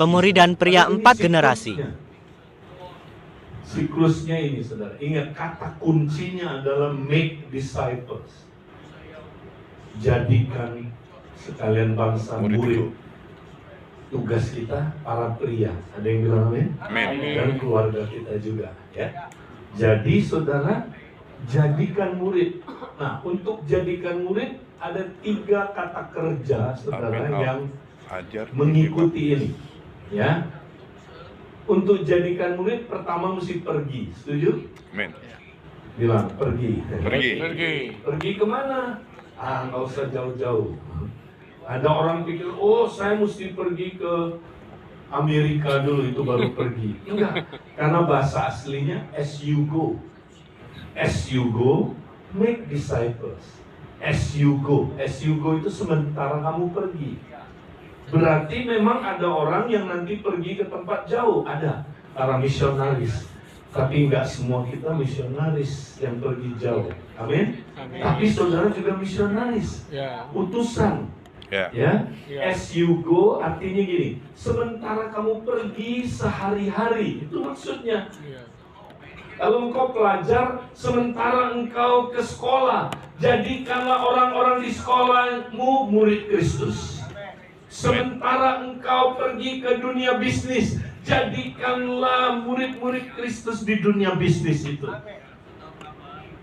Pemuridan pria 4 generasi. Siklusnya ini, saudara. Ingat, kata kuncinya adalah make disciples. Jadikan sekalian bangsa murid. Tugas kita para pria. Ada yang bilang amin? Dan keluarga kita juga, ya. Jadi saudara, jadikan murid. Nah, untuk jadikan murid ada 3 kata kerja, saudara, yang mengikuti ini, ya. Untuk jadikan murid, pertama mesti pergi. Setuju? Amin. Bilang, pergi. Pergi Kemana? Nggak usah jauh-jauh. Ada orang pikir, oh saya mesti pergi ke Amerika dulu, itu baru pergi. Enggak, karena bahasa aslinya as you go. As you go, make disciples. As you go itu sementara kamu pergi. Berarti memang ada orang yang nanti pergi ke tempat jauh, ada para misionaris. Tapi enggak semua kita misionaris yang pergi jauh. Amin. Tapi saudara juga misionaris, utusan. Ya, as you go artinya gini, sementara kamu pergi sehari-hari, itu maksudnya. Kalau engkau pelajar, sementara engkau ke sekolah, jadikanlah orang-orang di sekolahmu murid Kristus. Sementara engkau pergi ke dunia bisnis, jadikanlah murid-murid Kristus di dunia bisnis itu.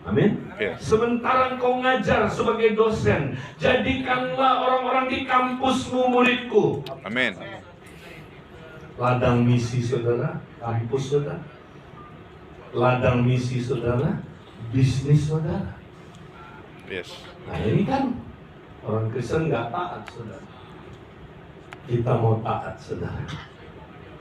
Amin. Sementara engkau ngajar sebagai dosen, jadikanlah orang-orang di kampusmu muridku. Amin. Ladang misi saudara, kampus saudara. Ladang misi saudara, bisnis saudara. Yes. Nah ini kan orang Kristen nggak taat saudara. Kita mau taat saudara.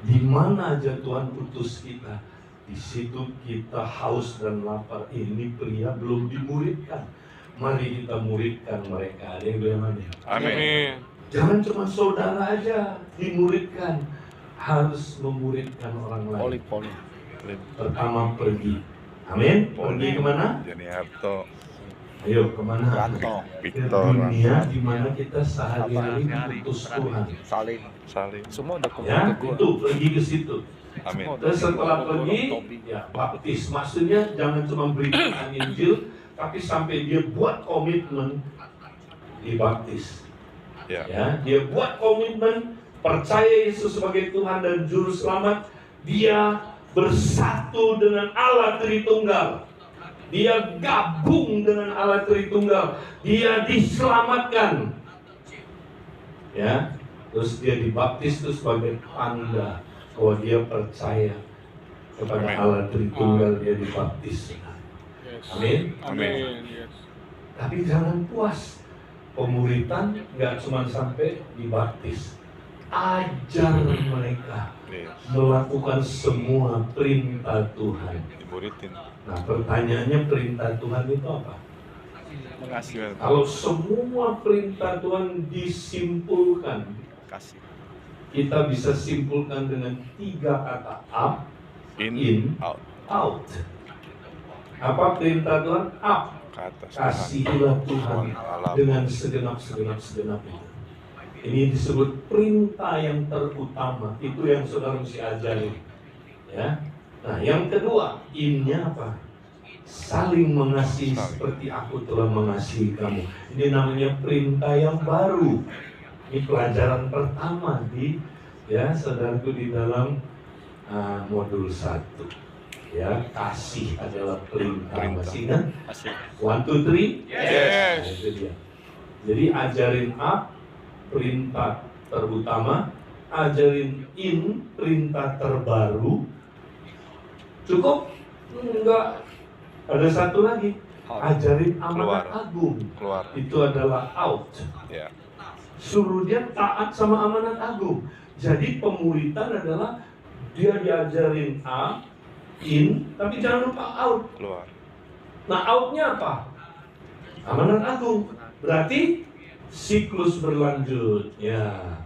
Di mana aja Tuhan utus kita, di situ kita haus dan lapar. Ini pria belum dimuridkan, mari kita muridkan mereka. Ada yang bilang amin? Amin. Jangan cuma saudara aja dimuridkan, harus memuridkan orang lain. Pertama pergi. Amin. Pergi kemana? Jani Harto. Ayo kemana? Ke dunia di mana kita sehari-hari diutus Tuhan. Salim. Semua udah Ya, itu pergi ke situ. Amin. Terus setelah pergi, ya baptis. Maksudnya jangan cuma beritakan Injil, tapi sampai dia buat komitmen dibaptis. Ya, dia buat komitmen percaya Yesus sebagai Tuhan dan Juru Selamat. Dia bersatu dengan Allah Tritunggal. Dia gabung dengan Allah Tritunggal. Dia diselamatkan. Ya, terus dia dibaptis itu sebagai tanda bahwa dia percaya kepada Allah Tritunggal, dia dibaptis. Amin. Tapi jangan puas. Pemuritan nggak cuma sampai dibaptis. Ajar mereka melakukan semua perintah Tuhan. Dimuridin. Nah, pertanyaannya perintah Tuhan itu apa? Mengasihi. Kalau semua perintah Tuhan disimpulkan, kita bisa simpulkan dengan 3 kata: up, in, out. Apa perintah Tuhan? Up. Kasihilah Tuhan dengan segenap itu. Ini disebut perintah yang terutama. Itu yang saudara mesti ajari. Ya. Nah, yang kedua, in-nya apa? Saling mengasihi seperti aku telah mengasihi kamu. Ini namanya perintah yang baru. Ini pelajaran pertama di, ya saudaraku, di dalam modul 1. Ya, kasih adalah perintah. Masih ingat? 1, 2, 3? Yes. Nah, itu dia. Jadi ajarin up, perintah terutama. Ajarin in, perintah terbaru. Cukup? Enggak. Ada satu lagi. Ajarin amanat agung. Itu adalah out. Suruh dia taat sama amanat agung. Jadi pemuritan adalah dia diajarin A, in, tapi jangan lupa out. Nah, outnya apa? Amanat agung. Berarti siklus berlanjut. Ya.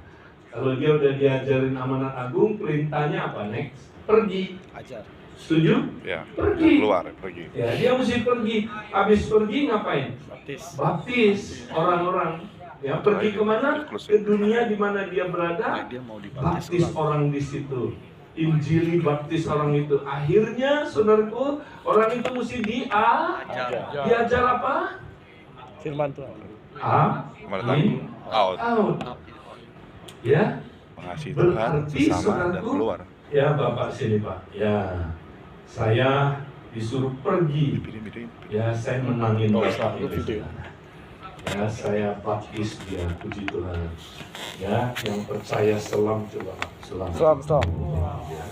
Kalau dia udah diajarin amanat agung, perintahnya apa next? Pergi. Ajar. Setuju? Ya. Pergi. Pergi. Ya, dia mesti pergi. Habis pergi ngapain? Baptis. Baptis orang-orang. Ya, pergi kemana? Ke dunia di mana dia berada, Dia mau dibaptis baptis orang di situ. Injili baptis orang itu. Akhirnya, saudaraku, orang itu mesti diajar apa? Firman Tuhan. In, Out. out. Ya, Mengasihi Tuhan berarti sesama dan saudaraku, keluar. ya Bapak sini Pak. Ya, saya disuruh pergi. Pilih. Ya, saya menangin Bapak itu ini. video. Ya, saya baptis dia, puji Tuhan. Ya, yang percaya selam coba Pak. Selam. Ya.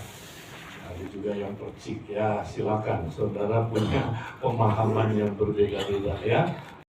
Ada juga yang percik, ya silakan. Saudara punya pemahaman yang berbeda-beda ya.